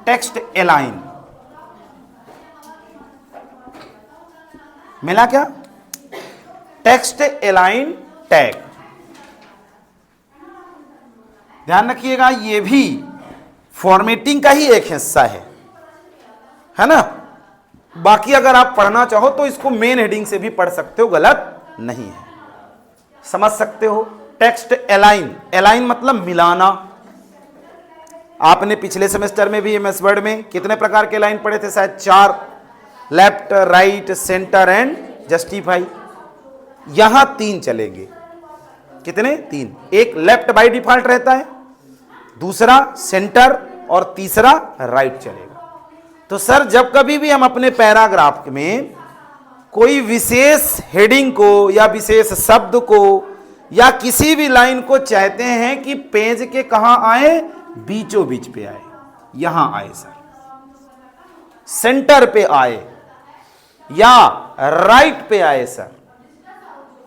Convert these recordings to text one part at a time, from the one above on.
Text align, मिला क्या? Text align tag. ध्यान रखिएगा ये भी फॉर्मेटिंग का ही एक हिस्सा है ना। बाकी अगर आप पढ़ना चाहो तो इसको मेन हेडिंग से भी पढ़ सकते हो, गलत नहीं है, समझ सकते हो। टेक्स्ट अलाइन, अलाइन मतलब मिलाना। आपने पिछले सेमेस्टर में भी एमएस वर्ड में कितने प्रकार के लाइन पढ़े थे? शायद 4, left, right, centre and justify. यहां 3 चलेंगे। कितने? 3। एक लेफ्ट बाय डिफॉल्ट रहता है, दूसरा सेंटर और तीसरा राइट चलेगा। तो सर जब कभी भी हम अपने पैराग्राफ में कोई विशेष हेडिंग को या विशेष शब्द को या किसी भी लाइन को चाहते हैं कि पेज के कहां आए? बीचों बीच पे आए, यहां आए सर, सेंटर पे आए या राइट पे आए सर,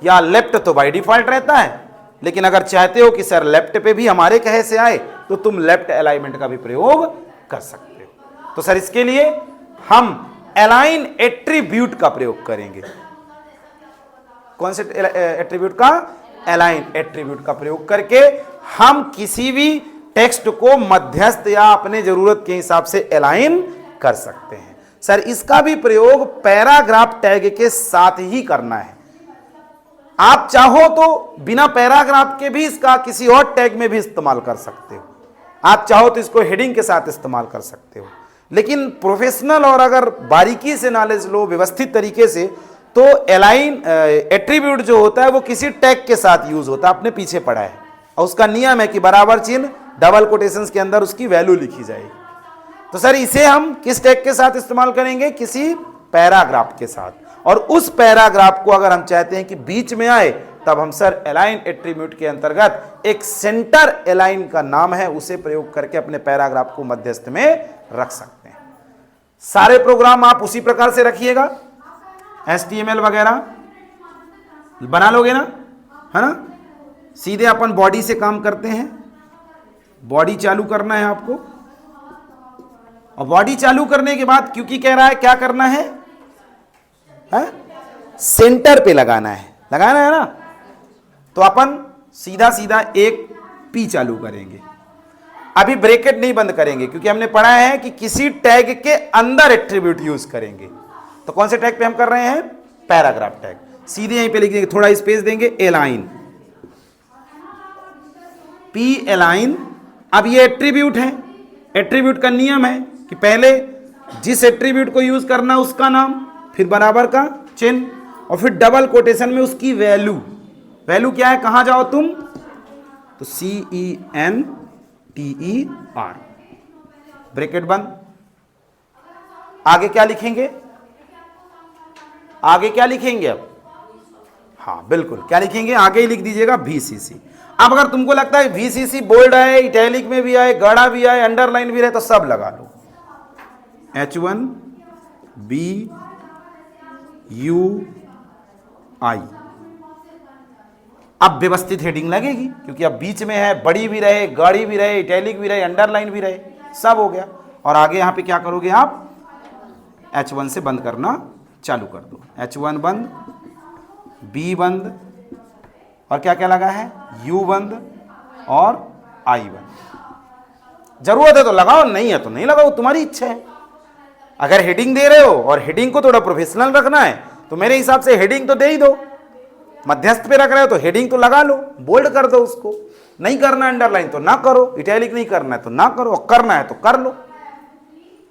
या लेफ्ट तो बाय डिफॉल्ट रहता है, लेकिन अगर चाहते हो कि सर लेफ्ट पे भी हमारे कहे से आए तो तुम लेफ्ट अलाइनमेंट का भी प्रयोग कर सकते हो। तो सर इसके लिए हम अलाइन एट्रीब्यूट का प्रयोग करेंगे। कौन से एट्रीब्यूट का? अलाइन एट्रीब्यूट का प्रयोग करके हम किसी भी टेक्स्ट को मध्यस्थ या अपने जरूरत के हिसाब से अलाइन कर सकते हैं। सर इसका भी प्रयोग पैराग्राफ टैग के साथ ही करना है। आप चाहो तो बिना पैराग्राफ के भी इसका किसी और टैग में भी इस्तेमाल कर सकते हो। आप चाहो तो इसको हेडिंग के साथ इस्तेमाल कर सकते हो, लेकिन प्रोफेशनल और अगर बारीकी से नॉलेज लो व्यवस्थित तरीके से, तो अलाइन एट्रीब्यूट जो होता है वो किसी टैग के साथ यूज होता है। आपने पीछे पढ़ा है और उसका नियम है कि बराबर चिन्ह डबल कोटेशंस के अंदर उसकी वैल्यू लिखी जाएगी। तो सर इसे हम किस टैग के साथ इस्तेमाल करेंगे? किसी पैराग्राफ के साथ। और उस पैराग्राफ को अगर हम चाहते हैं कि बीच में आए, तब हम सर अलाइन एट्रीब्यूट के अंतर्गत एक सेंटर अलाइन का नाम है, उसे प्रयोग करके अपने पैराग्राफ को मध्यस्थ में रख सकते हैं। सारे प्रोग्राम आप उसी प्रकार से रखिएगा, HTML वगैरह बना लोगे ना, है ना। सीधे अपन बॉडी से काम करते हैं। बॉडी चालू करना है आपको, और बॉडी चालू करने के बाद क्योंकि कह रहा है क्या करना है? सेंटर पे लगाना है ना। तो अपन सीधा सीधा एक P चालू करेंगे। अभी ब्रैकेट नहीं बंद करेंगे क्योंकि हमने पढ़ा है कि किसी टैग के अंदर एट्रीब्यूट यूज करेंगे। तो कौन से टैग पे हम कर रहे हैं? Paragraph tag. सीधे यहीं पे लिख देंगे, थोड़ा स्पेस देंगे, अलाइन, P अलाइन। अब ये एट्रीब्यूट है। एट्रीब्यूट का नियम है कि पहले जिस एट्रीब्यूट को यूज करना उसका नाम, फिर बराबर का चिन्ह, और फिर डबल कोटेशन में उसकी वैल्यू। वैल्यू क्या है? कहां जाओ तुम? तो CENTER, ब्रैकेट बंद। आगे क्या लिखेंगे? आगे क्या लिखेंगे अब? हाँ बिल्कुल, क्या लिखेंगे? आगे ही लिख दीजिएगा VCC। अब अगर तुमको लगता है VCC बोल्ड आए, इटैलिक में भी आए, गाढ़ा भी आए, अंडरलाइन भी रहे, तो सब लगा लो। HUI। अब व्यवस्थित हेडिंग लगेगी क्योंकि अब बीच में है, बड़ी भी रहे, गाढ़ी भी रहे, इटैलिक भी रहे, अंडरलाइन भी रहे, सब हो गया। और आगे यहां पे क्या करोगे आप? H1 से बंद करना चालू कर दो। H1 बंद, B बंद, और क्या क्या लगा है? U बंद और I बंद। जरूरत है तो लगाओ, नहीं है तो नहीं लगाओ, तुम्हारी इच्छा है। अगर हेडिंग दे रहे हो और हेडिंग को थोड़ा प्रोफेशनल रखना है तो मेरे हिसाब से हेडिंग तो दे ही दो। मध्यस्थ पे रख रहे हो तो हेडिंग तो लगा लो, बोल्ड कर दो उसको। नहीं करना अंडरलाइन तो ना करो, इटैलिक नहीं करना है तो ना करो, और करना है तो कर लो।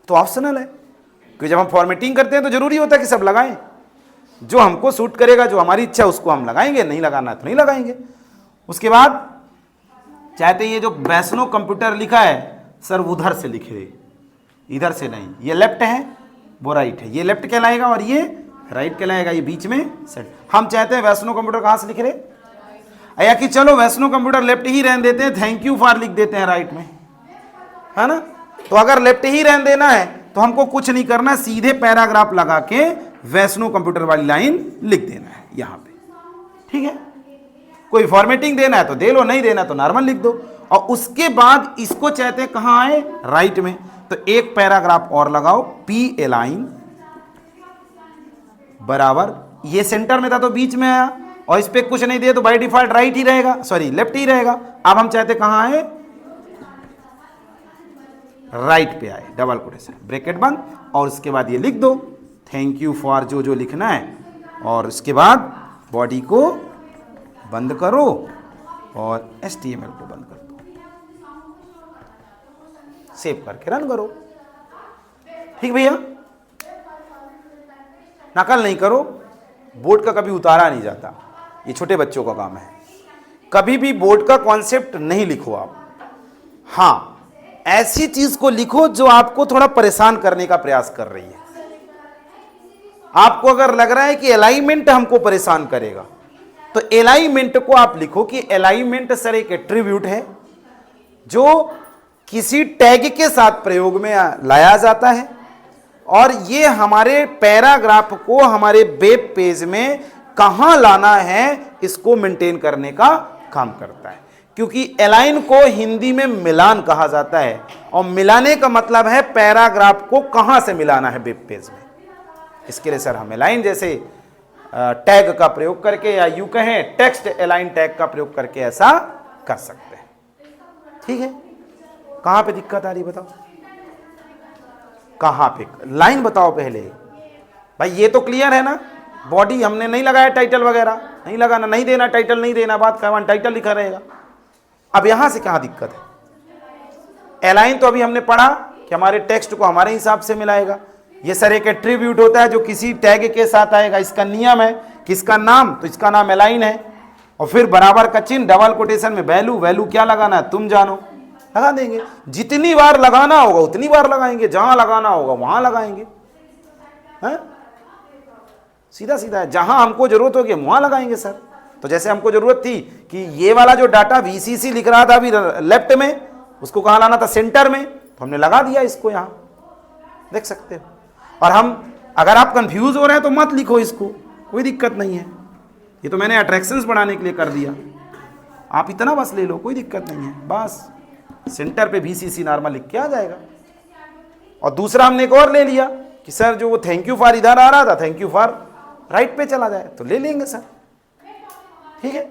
तो ऑप्शनल है, क्योंकि जब हम फॉर्मेटिंग करते हैं तो जरूरी होता है कि सब लगाएं। जो हमको सूट करेगा, जो हमारी इच्छा, उसको हम लगाएंगे, नहीं लगाना है तो नहीं लगाएंगे। उसके बाद चाहते ये जो वैष्णो कंप्यूटर लिखा है सर उधर से लिखे, इधर से नहीं। ये लेफ्ट है, वो राइट है, ये लेफ्ट कहलाएगा और ये राइट कहलाएगा, ये बीच में सेट। हम चाहते हैं वैष्णो कंप्यूटर कहां से लिख रहे, या कि चलो वैष्णो कंप्यूटर लेफ्ट ही रहने देते हैं, थैंक यू फॉर लिख देते हैं राइट में, है ना। तो अगर लेफ्ट ही रहने देना है तो हमको कुछ नहीं करना, सीधे पैराग्राफ लगा के वैष्णो कंप्यूटर वाली लाइन लिख देना है यहां पे, ठीक है। कोई फॉर्मेटिंग देना है तो दे लो, नहीं देना तो नॉर्मल लिख दो। और उसके बाद इसको चाहते हैं कहां आए? राइट में। तो एक पैराग्राफ और लगाओ, पी अलाइन बराबर, ये सेंटर में था तो बीच में आया, और इस पे कुछ नहीं दिया तो बाय डिफॉल्ट राइट ही रहेगा, सॉरी लेफ्ट ही रहेगा। अब हम चाहते कहां आए, राइट पे आए, डबल कोटेशन ब्रैकेट बंद, और उसके बाद ये लिख दो थैंक यू फॉर जो जो लिखना है, और उसके बाद बॉडी को बंद करो और HTML को बंद कर दो, सेव करके रन करो। ठीक भैया, नकल नहीं करो, बोर्ड का कभी उतारा नहीं जाता, ये छोटे बच्चों का काम है। कभी भी बोर्ड का कॉन्सेप्ट नहीं लिखो आप, हाँ ऐसी चीज को लिखो जो आपको थोड़ा परेशान करने का प्रयास कर रही है। आपको अगर लग रहा है कि अलाइनमेंट हमको परेशान करेगा, तो अलाइनमेंट को आप लिखो कि अलाइनमेंट सर एक एट्रीब्यूट है जो किसी टैग के साथ प्रयोग में लाया जाता है, और ये हमारे पैराग्राफ को हमारे वेब पेज में कहां लाना है इसको मेंटेन करने का काम करता है। क्योंकि अलाइन को हिंदी में मिलान कहा जाता है, और मिलाने का मतलब है पैराग्राफ को कहां से मिलाना है वेब पेज में। इसके लिए सर हम अलाइन जैसे टैग का प्रयोग करके, या यूं कहें टेक्स्ट अलाइन टैग का प्रयोग करके ऐसा कर सकते हैं। ठीक है, कहां पे दिक्कत आ रही बताओ, कहां पे लाइन बताओ पहले भाई, ये तो क्लियर है ना। बॉडी हमने नहीं लगाया, टाइटल वगैरह नहीं लगाना, नहीं देना टाइटल, नहीं देना, बात का टाइटल लिखा रहेगा। अब यहां से कहां दिक्कत है, अलाइन तो अभी हमने पढ़ा कि हमारे टेक्स्ट को हमारे हिसाब से मिलाएगा। ये सर एक एट्रीब्यूट होता है जो किसी टैग के साथ आएगा। इसका नियम है कि इसका नाम, तो इसका नाम अलाइन है, और फिर बराबर का चिन्ह, डबल कोटेशन में वैल्यू, वैल्यू क्या लगाना है तुम जानो, लगा देंगे। जितनी बार लगाना होगा उतनी बार लगाएंगे, जहां लगाना होगा वहां लगाएंगे, है सीधा सीधा है। जहां हमको जरूरत होगी वहां लगाएंगे सर। तो जैसे हमको जरूरत थी कि ये वाला जो डाटा VCC लिख रहा था अभी लेफ्ट में, उसको कहां लाना था, सेंटर में, तो हमने लगा दिया इसको, यहां देख सकते हो। और हम, अगर आप कंफ्यूज हो रहे हैं तो मत लिखो इसको, कोई दिक्कत नहीं है, ये तो मैंने अट्रैक्शंस बढ़ाने के लिए कर दिया, आप इतना बस ले लो, कोई दिक्कत नहीं है। बस सेंटर पे VCC नॉर्मल लिख के आ जाएगा। और दूसरा हमने एक और ले लिया कि सर जो वो थैंक यू फॉर इधर आ रहा था, थैंक यू फॉर राइट पे चला जाए, तो ले लेंगे सर। ठीक है।